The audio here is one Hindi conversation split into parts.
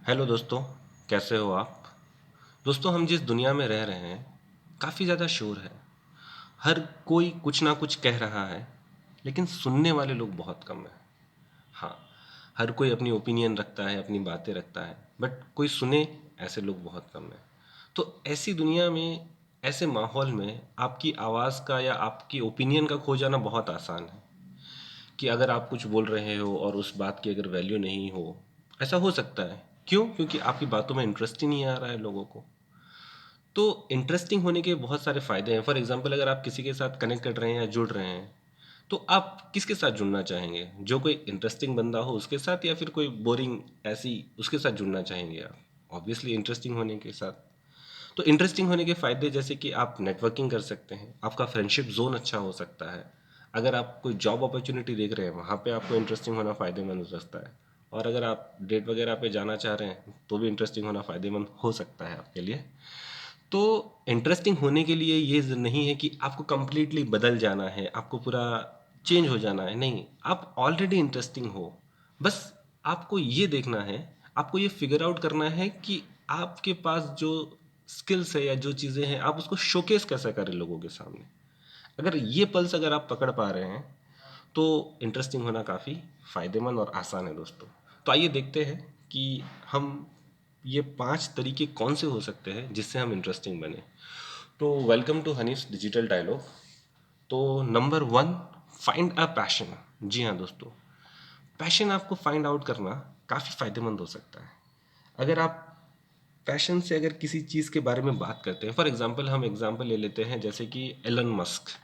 हेलो दोस्तों, कैसे हो आप? दोस्तों, हम जिस दुनिया में रह रहे हैं काफ़ी ज़्यादा शोर है। हर कोई कुछ ना कुछ कह रहा है, लेकिन सुनने वाले लोग बहुत कम हैं। हाँ, हर कोई अपनी ओपिनियन रखता है, अपनी बातें रखता है, बट कोई सुने ऐसे लोग बहुत कम हैं। तो ऐसी दुनिया में, ऐसे माहौल में आपकी आवाज़ का या आपकी ओपिनियन का खो जाना बहुत आसान है। कि अगर आप कुछ बोल रहे हो और उस बात की अगर वैल्यू नहीं हो, ऐसा हो सकता है। क्यों? क्योंकि आपकी बातों में इंटरेस्ट ही नहीं आ रहा है लोगों को। तो इंटरेस्टिंग होने के बहुत सारे फ़ायदे हैं। फॉर एग्जांपल, अगर आप किसी के साथ कनेक्ट कर रहे हैं या जुड़ रहे हैं, तो आप किसके साथ जुड़ना चाहेंगे? जो कोई इंटरेस्टिंग बंदा हो उसके साथ, या फिर कोई बोरिंग ऐसी उसके साथ जुड़ना चाहेंगे आप? ऑब्वियसली इंटरेस्टिंग होने के साथ। तो इंटरेस्टिंग होने के फ़ायदे जैसे कि आप नेटवर्किंग कर सकते हैं, आपका फ्रेंडशिप जोन अच्छा हो सकता है। अगर आप कोई जॉब अपॉर्चुनिटी देख रहे हैं, वहाँ पे आपको इंटरेस्टिंग होना फ़ायदेमंद हो सकता है। और अगर आप डेट वगैरह पे जाना चाह रहे हैं, तो भी इंटरेस्टिंग होना फ़ायदेमंद हो सकता है आपके लिए। तो इंटरेस्टिंग होने के लिए ये नहीं है कि आपको कंप्लीटली बदल जाना है, आपको पूरा चेंज हो जाना है। नहीं, आप ऑलरेडी इंटरेस्टिंग हो। बस आपको ये देखना है, आपको ये फिगर आउट करना है कि आपके पास जो स्किल्स है या जो चीज़ें हैं, आप उसको शोकेस कैसे करें लोगों के सामने। अगर ये पल्स अगर आप पकड़ पा रहे हैं, तो इंटरेस्टिंग होना काफ़ी फ़ायदेमंद और आसान है दोस्तों। तो आइए देखते हैं कि हम ये 5 तरीके कौन से हो सकते हैं जिससे हम इंटरेस्टिंग बने। तो welcome to Honey's digital dialogue. तो नंबर 1, फाइंड अ पैशन। जी हाँ दोस्तों, पैशन आपको फाइंड आउट करना काफ़ी फ़ायदेमंद हो सकता है। अगर आप पैशन से अगर किसी चीज़ के बारे में बात करते हैं, फॉर एग्जांपल हम एग्जांपल ले लेते हैं जैसे कि एलन मस्क।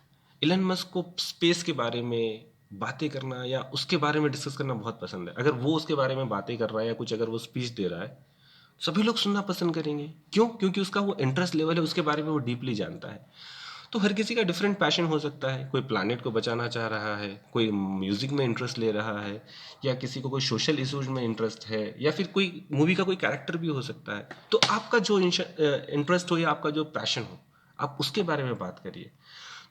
एलन मस्क को स्पेस के बारे में बातें करना या उसके बारे में डिस्कस करना बहुत पसंद है। अगर वो उसके बारे में बातें कर रहा है या कुछ अगर वो स्पीच दे रहा है, सभी लोग सुनना पसंद करेंगे। क्यों? क्योंकि उसका वो इंटरेस्ट लेवल है, उसके बारे में वो डीपली जानता है। तो हर किसी का डिफरेंट पैशन हो सकता है। कोई प्लानेट को बचाना चाह रहा है, कोई म्यूजिक में इंटरेस्ट ले रहा है, या किसी को कोई सोशल इश्यूज में इंटरेस्ट है, या फिर कोई मूवी का कोई कैरेक्टर भी हो सकता है। तो आपका जो इंटरेस्ट हो या आपका जो पैशन हो, आप उसके बारे में बात करिए।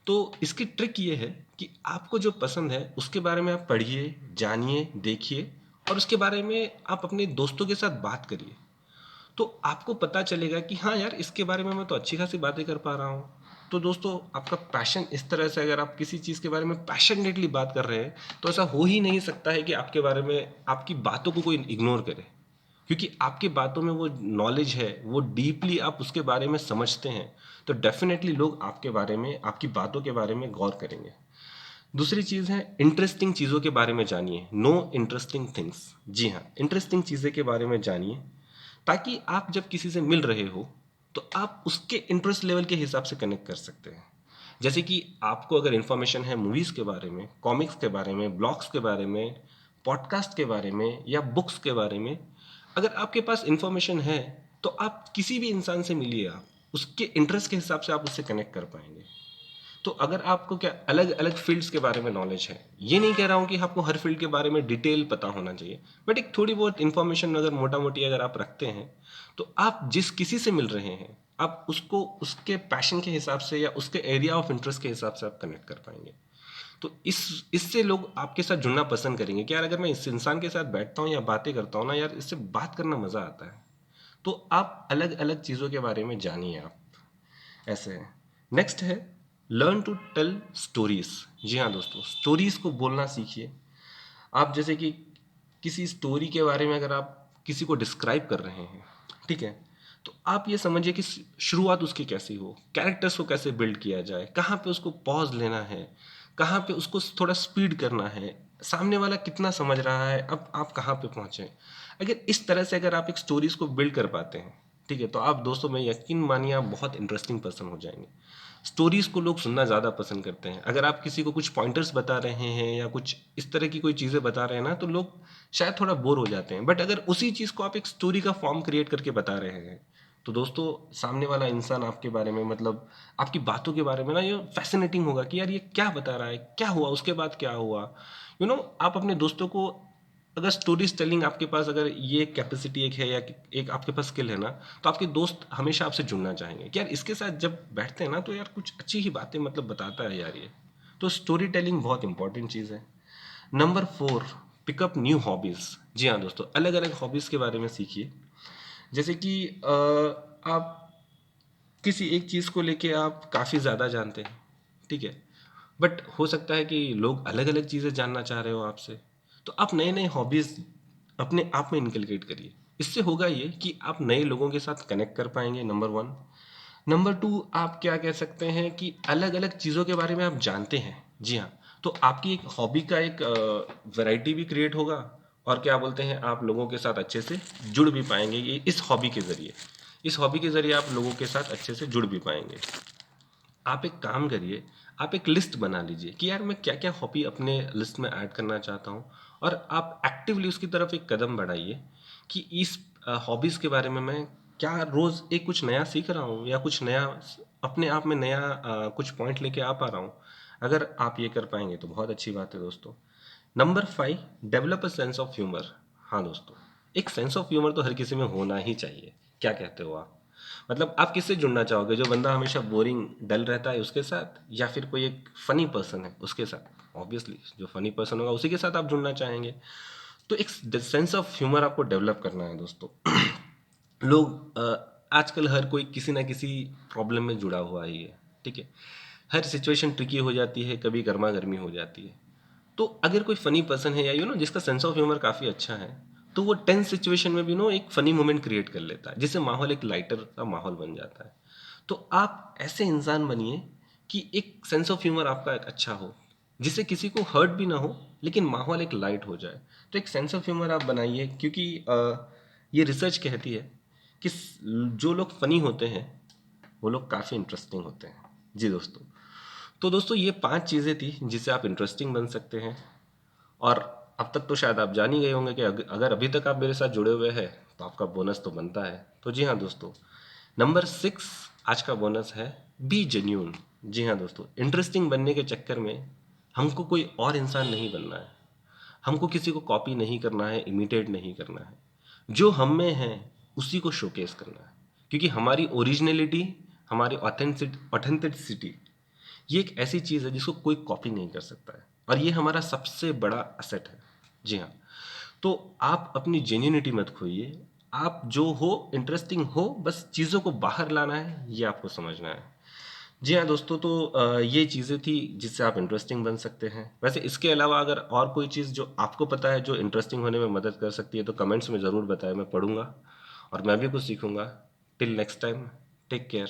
तो इसकी ट्रिक ये है कि आपको जो पसंद है उसके बारे में आप पढ़िए, जानिए, देखिए, और उसके बारे में आप अपने दोस्तों के साथ बात करिए। तो आपको पता चलेगा कि हाँ यार, इसके बारे में मैं तो अच्छी खासी बातें कर पा रहा हूँ। तो दोस्तों, आपका पैशन इस तरह से, अगर आप किसी चीज़ के बारे में पैशनेटली बात कर रहे हैं, तो ऐसा हो ही नहीं सकता है कि आपके बारे में, आपकी बातों को कोई इग्नोर करे। क्योंकि आपकी बातों में वो नॉलेज है, वो डीपली आप उसके बारे में समझते हैं। तो डेफिनेटली लोग आपके बारे में, आपकी बातों के बारे में गौर करेंगे। दूसरी चीज़ है, इंटरेस्टिंग चीज़ों के बारे में जानिए। No interesting things. जी हाँ, इंटरेस्टिंग चीज़ें के बारे में जानिए, ताकि आप जब किसी से मिल रहे हो, तो आप उसके इंटरेस्ट लेवल के हिसाब से कनेक्ट कर सकते हैं। जैसे कि आपको अगर इन्फॉर्मेशन है मूवीज़ के बारे में, कॉमिक्स के बारे में, ब्लॉग्स के बारे में, पॉडकास्ट के बारे में, या बुक्स के बारे में, अगर आपके पास इन्फॉर्मेशन है, तो आप किसी भी इंसान से मिलिए, आप उसके इंटरेस्ट के हिसाब से आप उससे कनेक्ट कर पाएंगे। तो अगर आपको क्या अलग अलग फील्ड्स के बारे में नॉलेज है, ये नहीं कह रहा हूँ कि आपको हर फील्ड के बारे में डिटेल पता होना चाहिए, बट एक थोड़ी बहुत इन्फॉर्मेशन अगर मोटा मोटी अगर आप रखते हैं, तो आप जिस किसी से मिल रहे हैं, आप उसको उसके पैशन के हिसाब से या उसके एरिया ऑफ इंटरेस्ट के हिसाब से आप कनेक्ट कर पाएंगे। तो इससे लोग आपके साथ जुड़ना पसंद करेंगे कि यार, अगर मैं इस इंसान के साथ बैठता हूँ या बातें करता हूँ ना यार, इससे बात करना मज़ा आता है। तो आप अलग अलग चीज़ों के बारे में जानिए आप। ऐसे है। नेक्स्ट है, लर्न टू टेल स्टोरीज। जी हाँ दोस्तों, स्टोरीज को बोलना सीखिए। आप जैसे कि किसी स्टोरी के बारे में अगर आप किसी को डिस्क्राइब कर रहे हैं, ठीक है, तो आप ये समझिए कि शुरुआत उसकी कैसी हो, कैरेक्टर्स को कैसे बिल्ड किया जाए, कहाँ पे उसको पॉज लेना है, कहाँ पे उसको थोड़ा स्पीड करना है, सामने वाला कितना समझ रहा है, अब आप कहाँ पे पहुँचे। अगर इस तरह से अगर आप एक स्टोरीज को बिल्ड कर पाते हैं, ठीक है, तो आप दोस्तों, में यकीन मानिए, आप बहुत इंटरेस्टिंग पर्सन हो जाएंगे। स्टोरीज को लोग सुनना ज़्यादा पसंद करते हैं। अगर आप किसी को कुछ पॉइंटर्स बता रहे हैं या कुछ इस तरह की कोई चीज़ें बता रहे हैं ना, तो लोग शायद थोड़ा बोर हो जाते हैं। बट अगर उसी चीज़ को आप एक स्टोरी का फॉर्म क्रिएट करके बता रहे हैं, तो दोस्तों, सामने वाला इंसान आपके बारे में, मतलब आपकी बातों के बारे में ना, ये फैसिनेटिंग होगा कि यार ये क्या बता रहा है, क्या हुआ, उसके बाद क्या हुआ। आप अपने दोस्तों को, अगर स्टोरीज टेलिंग आपके पास, अगर ये कैपेसिटी एक है या एक आपके पास स्किल है ना, तो आपके दोस्त हमेशा आपसे जुड़ना चाहेंगे कि यार इसके साथ जब बैठते हैं ना, तो यार कुछ अच्छी ही बातें मतलब बताता है यार ये। तो स्टोरी टेलिंग बहुत इंपॉर्टेंट चीज़ है। Number 4, pick up new hobbies. जी हाँ दोस्तों, अलग अलग हॉबीज़ के बारे में सीखिए। जैसे कि आप किसी एक चीज़ को लेके आप काफ़ी ज़्यादा जानते हैं, ठीक है, बट हो सकता है कि लोग अलग अलग चीज़ें जानना चाह रहे हो आपसे। तो आप नए नए हॉबीज़ अपने आप में इनकलकेट करिए। इससे होगा ये कि आप नए लोगों के साथ कनेक्ट कर पाएंगे, नंबर वन। नंबर टू, आप क्या कह सकते हैं कि अलग अलग चीज़ों के बारे में आप जानते हैं। जी हाँ। तो आपकी एक हॉबी का एक वैरायटी भी क्रिएट होगा, और क्या बोलते हैं, आप लोगों के साथ अच्छे से जुड़ भी पाएंगे। ये इस हॉबी के ज़रिए, इस हॉबी के ज़रिए आप लोगों के साथ अच्छे से जुड़ भी पाएंगे। आप एक काम करिए, आप एक लिस्ट बना लीजिए कि यार मैं क्या क्या हॉबी अपने लिस्ट में ऐड करना चाहता हूँ, और आप एक्टिवली उसकी तरफ एक कदम बढ़ाइए कि इस हॉबीज़ के बारे में मैं क्या रोज़ एक कुछ नया सीख रहा हूँ, या कुछ नया अपने आप में नया कुछ पॉइंट लेके आ पा रहा हूँ। अगर आप ये कर पाएंगे तो बहुत अच्छी बात है दोस्तों। Number five, develop a sense of humour. हाँ दोस्तों, एक सेंस ऑफ ह्यूमर तो हर किसी में होना ही चाहिए। क्या कहते हो आप? मतलब आप किससे जुड़ना चाहोगे? जो बंदा हमेशा बोरिंग डल रहता है उसके साथ, या फिर कोई एक फनी पर्सन है उसके साथ? ऑब्वियसली जो फनी पर्सन होगा उसी के साथ आप जुड़ना चाहेंगे। तो एक सेंस ऑफ ह्यूमर आपको डेवलप करना है दोस्तों। लोग आजकल हर कोई किसी ना किसी प्रॉब्लम में जुड़ा हुआ ही है, ठीक है। हर सिचुएशन ट्रिकी हो जाती है, कभी गर्मा गर्मी हो जाती है। तो अगर कोई फनी पर्सन है, या जिसका सेंस ऑफ ह्यूमर काफ़ी अच्छा है, तो वो टेंस सिचुएशन में भी एक फनी मोमेंट क्रिएट कर लेता है, जिससे माहौल एक लाइटर का माहौल बन जाता है। तो आप ऐसे इंसान बनिए कि एक सेंस ऑफ ह्यूमर आपका एक अच्छा हो, जिससे किसी को हर्ट भी ना हो, लेकिन माहौल एक लाइट हो जाए। तो एक सेंस ऑफ ह्यूमर आप बनाइए, क्योंकि ये रिसर्च कहती है कि जो लोग फनी होते हैं वो लोग काफ़ी इंटरेस्टिंग होते हैं। जी दोस्तों। तो दोस्तों, ये 5 चीज़ें थी जिससे आप इंटरेस्टिंग बन सकते हैं। और अब तक तो शायद आप जान ही गए होंगे कि अगर अभी तक आप मेरे साथ जुड़े हुए हैं तो आपका बोनस तो बनता है। तो जी हाँ दोस्तों, नंबर 6 आज का बोनस है, बी जेन्यून। जी हाँ दोस्तों, इंटरेस्टिंग बनने के चक्कर में हमको कोई और इंसान नहीं बनना है। हमको किसी को कॉपी नहीं करना है, इमिटेट नहीं करना है। जो हम में है उसी को शोकेस करना है, क्योंकि हमारी ओरिजिनलिटी, हमारी ऑथेंटिसिटी, ये एक ऐसी चीज़ है जिसको कोई कॉपी नहीं कर सकता है, और ये हमारा सबसे बड़ा असेट है। जी हाँ। तो आप अपनी जेन्युइनिटी मत खोइए। आप जो हो, इंटरेस्टिंग हो, बस चीज़ों को बाहर लाना है, ये आपको समझना है। जी हाँ दोस्तों, तो ये चीज़ें थी जिससे आप इंटरेस्टिंग बन सकते हैं। वैसे इसके अलावा अगर और कोई चीज़ जो आपको पता है जो इंटरेस्टिंग होने में मदद कर सकती है, तो कमेंट्स में ज़रूर बताएं, मैं पढ़ूंगा और मैं भी कुछ सीखूंगा। Till next time, take care.